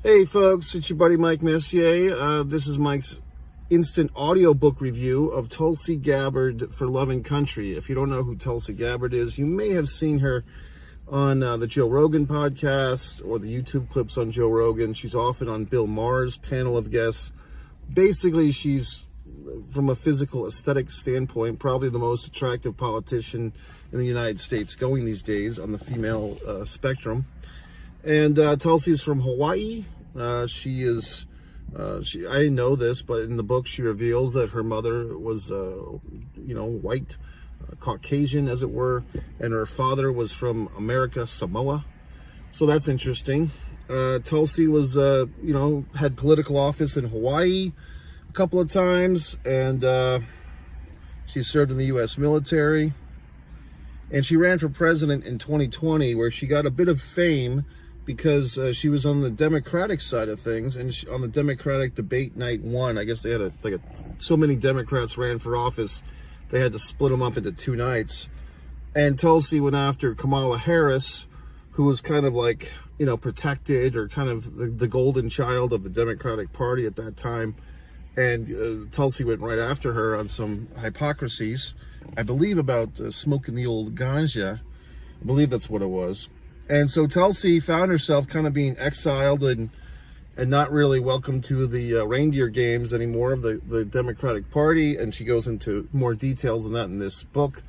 Hey folks, it's your buddy Mike Messier. This is Mike's instant audiobook review of Tulsi Gabbard for Loving Country. If you don't know who Tulsi Gabbard is, you may have seen her on the Joe Rogan podcast or the YouTube clips on Joe Rogan. She's often on Bill Maher's panel of guests. Basically, she's, from a physical aesthetic standpoint, probably the most attractive politician in the United States going these days on the female spectrum. And Tulsi's from Hawaii. I didn't know this, but in the book she reveals that her mother was, white, Caucasian, as it were, and her father was from America, Samoa. So that's interesting. Tulsi was, had political office in Hawaii a couple of times, and she served in the U.S. military. And she ran for president in 2020, where she got a bit of fame because she was on the Democratic side of things, and on the Democratic debate night one, I guess they had so many Democrats ran for office, they had to split them up into two nights. And Tulsi went after Kamala Harris, who was kind of like, protected, or kind of the golden child of the Democratic Party at that time. And Tulsi went right after her on some hypocrisies, I believe about smoking the old ganja. I believe that's what it was. And so Tulsi found herself kind of being exiled and not really welcome to the reindeer games anymore of the Democratic Party. And she goes into more details on that in this book.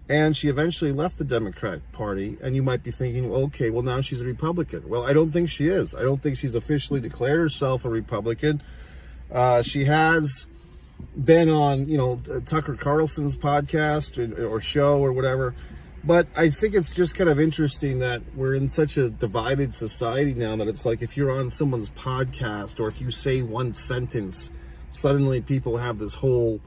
And she eventually left the Democratic Party. And you might be thinking, well, okay, well, now she's a Republican. Well, I don't think she is. I don't think she's officially declared herself a Republican. She has been on, Tucker Carlson's podcast or show or whatever. But I think it's just kind of interesting that we're in such a divided society now that it's like if you're on someone's podcast or if you say one sentence, suddenly people have this whole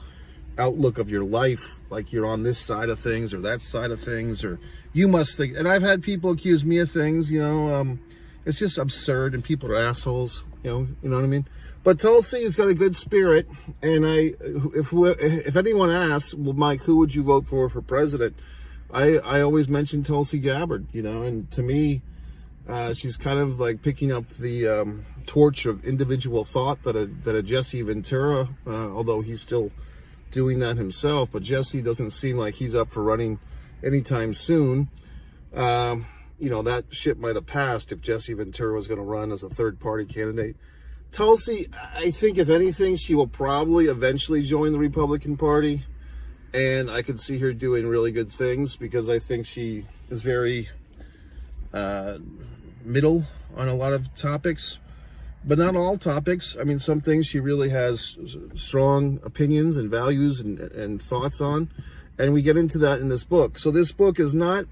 outlook of your life, like you're on this side of things or that side of things, or you must think. And I've had people accuse me of things, it's just absurd, and people are assholes, you know what I mean? But Tulsi has got a good spirit, and if anyone asks, well, Mike, who would you vote for president? I always mention Tulsi Gabbard, and to me, she's kind of like picking up the torch of individual thought that a Jesse Ventura, although he's still doing that himself, but Jesse doesn't seem like he's up for running anytime soon. That ship might have passed if Jesse Ventura was going to run as a third-party candidate. Tulsi, I think if anything, she will probably eventually join the Republican Party. And I could see her doing really good things because I think she is very middle on a lot of topics, but not all topics. I mean, some things she really has strong opinions and values and thoughts on. And we get into that in this book. So this book is not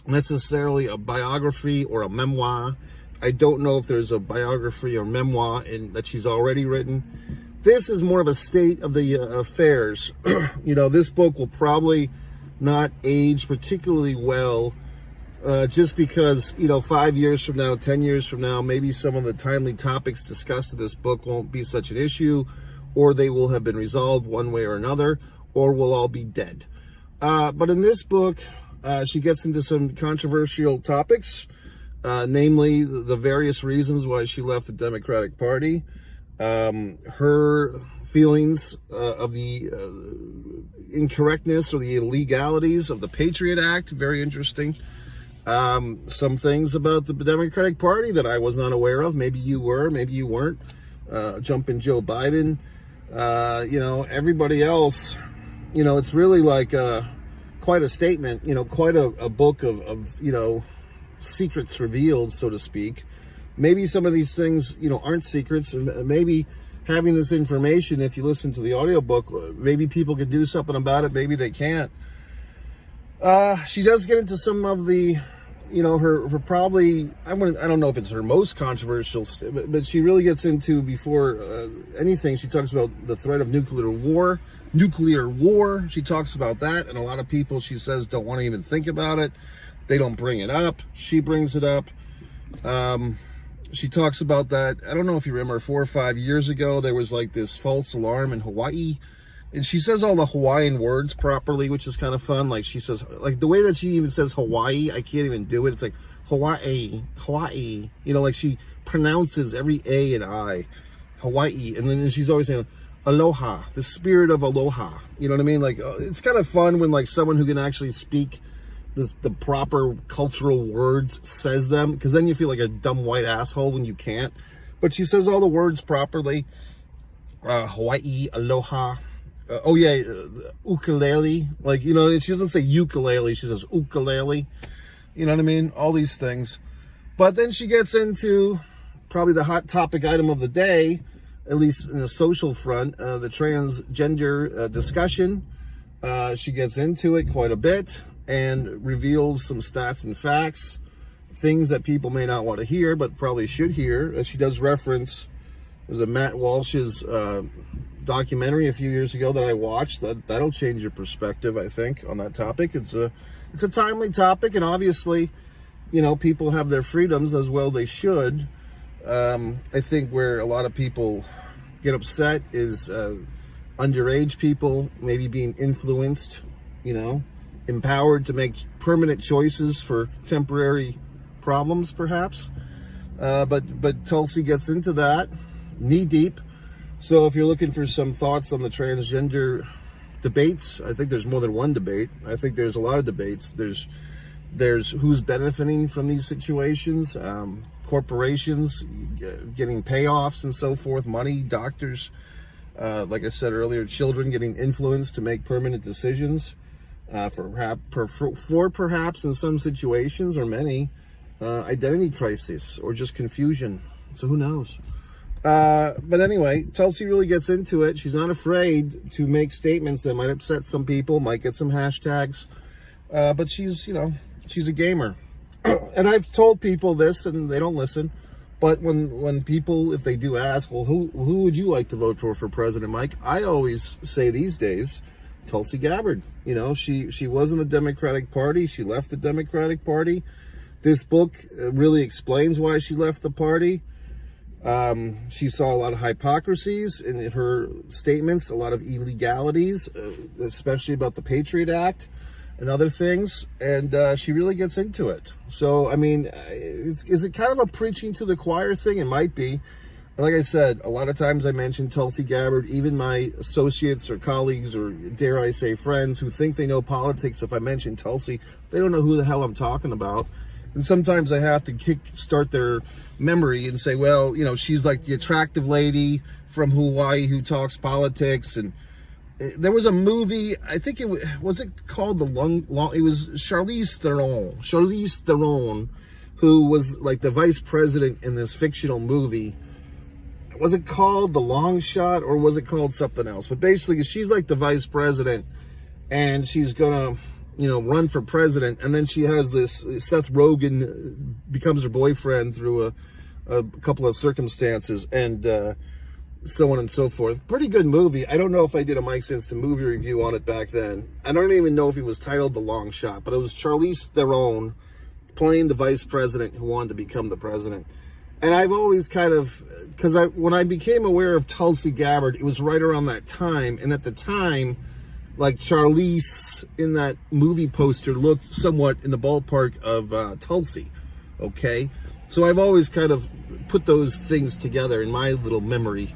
necessarily a biography or a memoir. I don't know if there's a biography or memoir that she's already written. This is more of a state of the affairs. This book will probably not age particularly well, just because, 5 years from now, 10 years from now, maybe some of the timely topics discussed in this book won't be such an issue, or they will have been resolved one way or another, or we'll all be dead. But in this book, she gets into some controversial topics, namely the various reasons why she left the Democratic Party. Her feelings of the incorrectness or the illegalities of the Patriot Act, very interesting. Some things about the Democratic Party that I was not aware of. Maybe you were, maybe you weren't. Jumping Joe Biden. Everybody else, it's really like quite a statement, quite a book of secrets revealed, so to speak. Maybe some of these things, aren't secrets, and maybe having this information, if you listen to the audiobook, maybe people can do something about it, maybe they can't. She does get into some of the, her probably, I don't know if it's her most controversial, but she really gets into, before anything, she talks about the threat of nuclear war. She talks about that, and a lot of people, she says, don't want to even think about it. They don't bring it up. She brings it up. She talks about that. I don't know if you remember 4 or 5 years ago, there was like this false alarm in Hawaii. And she says all the Hawaiian words properly, which is kind of fun. Like she says, like the way that she even says Hawaii, I can't even do it. It's like Hawaii, you know, like she pronounces every A and I, Hawaii, and then she's always saying aloha, the spirit of aloha, you know what I mean? Like, it's kind of fun when like someone who can actually speak the proper cultural words says them, because then you feel like a dumb white asshole when you can't. But she says all the words properly. Hawaii, aloha, ukulele, like, you know, she doesn't say ukulele, she says ukulele, you know what I mean? All these things. But then she gets into probably the hot topic item of the day, at least in the social front, the transgender discussion. She gets into it quite a bit and reveals some stats and facts, things that people may not want to hear, but probably should hear. She does reference, there's a Matt Walsh's documentary a few years ago that I watched. That'll change your perspective, I think, on that topic. It's a timely topic, and obviously, you know, people have their freedoms, as well they should. I think where a lot of people get upset is underage people maybe being influenced, you know, empowered to make permanent choices for temporary problems, perhaps. But Tulsi gets into that knee deep. So if you're looking for some thoughts on the transgender debates, I think there's more than one debate. I think there's a lot of debates. There's who's benefiting from these situations, corporations getting payoffs and so forth, money, doctors, like I said earlier, children getting influenced to make permanent decisions, for perhaps in some situations, or many, identity crisis or just confusion. So who knows? But anyway, Tulsi really gets into it. She's not afraid to make statements that might upset some people, might get some hashtags, but she's, you know, she's a gamer. And I've told people this and they don't listen, but when people, if they do ask, well, who would you like to vote for President, Mike? I always say these days, Tulsi Gabbard. You know, she was in the Democratic Party. She left the Democratic Party. This book really explains why she left the party. She saw a lot of hypocrisies in her statements, a lot of illegalities, especially about the Patriot Act and other things, and she really gets into it. So, I mean, is it kind of a preaching to the choir thing? It might be. Like I said, a lot of times I mention Tulsi Gabbard, even my associates or colleagues, or dare I say friends, who think they know politics. If I mention Tulsi, they don't know who the hell I'm talking about. And sometimes I have to start their memory and say, well, you know, she's like the attractive lady from Hawaii who talks politics. And there was a movie, I think it was it called it was Charlize Theron, who was like the vice president in this fictional movie. Was it called The Long Shot, or was it called something else? But basically, she's like the vice president, and she's gonna, you know, run for president. And then she has this, Seth Rogen becomes her boyfriend through a couple of circumstances, and so on and so forth. Pretty good movie. I don't know if I did a Mike Instant movie review on it back then. I don't even know if it was titled The Long Shot, but it was Charlize Theron playing the vice president who wanted to become the president. And I've always kind of, because when I became aware of Tulsi Gabbard, it was right around that time. And at the time, like Charlize in that movie poster looked somewhat in the ballpark of Tulsi. Okay? So I've always kind of put those things together in my little memory.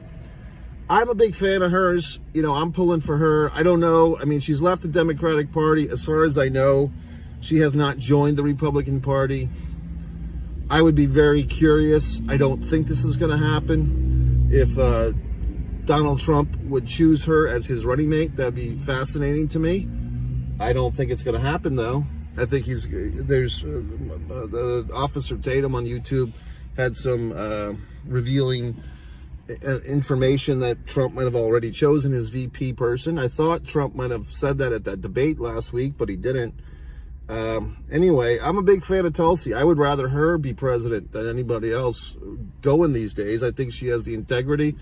I'm a big fan of hers. You know, I'm pulling for her. I don't know. I mean, she's left the Democratic Party. As far as I know, she has not joined the Republican Party. I would be very curious. I don't think this is going to happen. If Donald Trump would choose her as his running mate, that'd be fascinating to me. I don't think it's going to happen, though. I think there's Officer Tatum on YouTube had some revealing information that Trump might have already chosen his VP person. I thought Trump might have said that at that debate last week, but he didn't. Anyway, I'm a big fan of Tulsi. I would rather her be president than anybody else going these days. I think she has the integrity.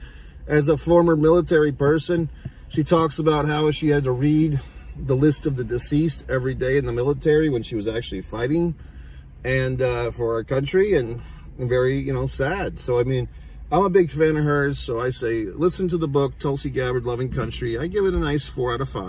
As a former military person, she talks about how she had to read the list of the deceased every day in the military when she was actually fighting and for our country, and very, you know, sad. So, I mean, I'm a big fan of hers. So I say, listen to the book, Tulsi Gabbard, Loving Country. I give it a nice 4 out of 5.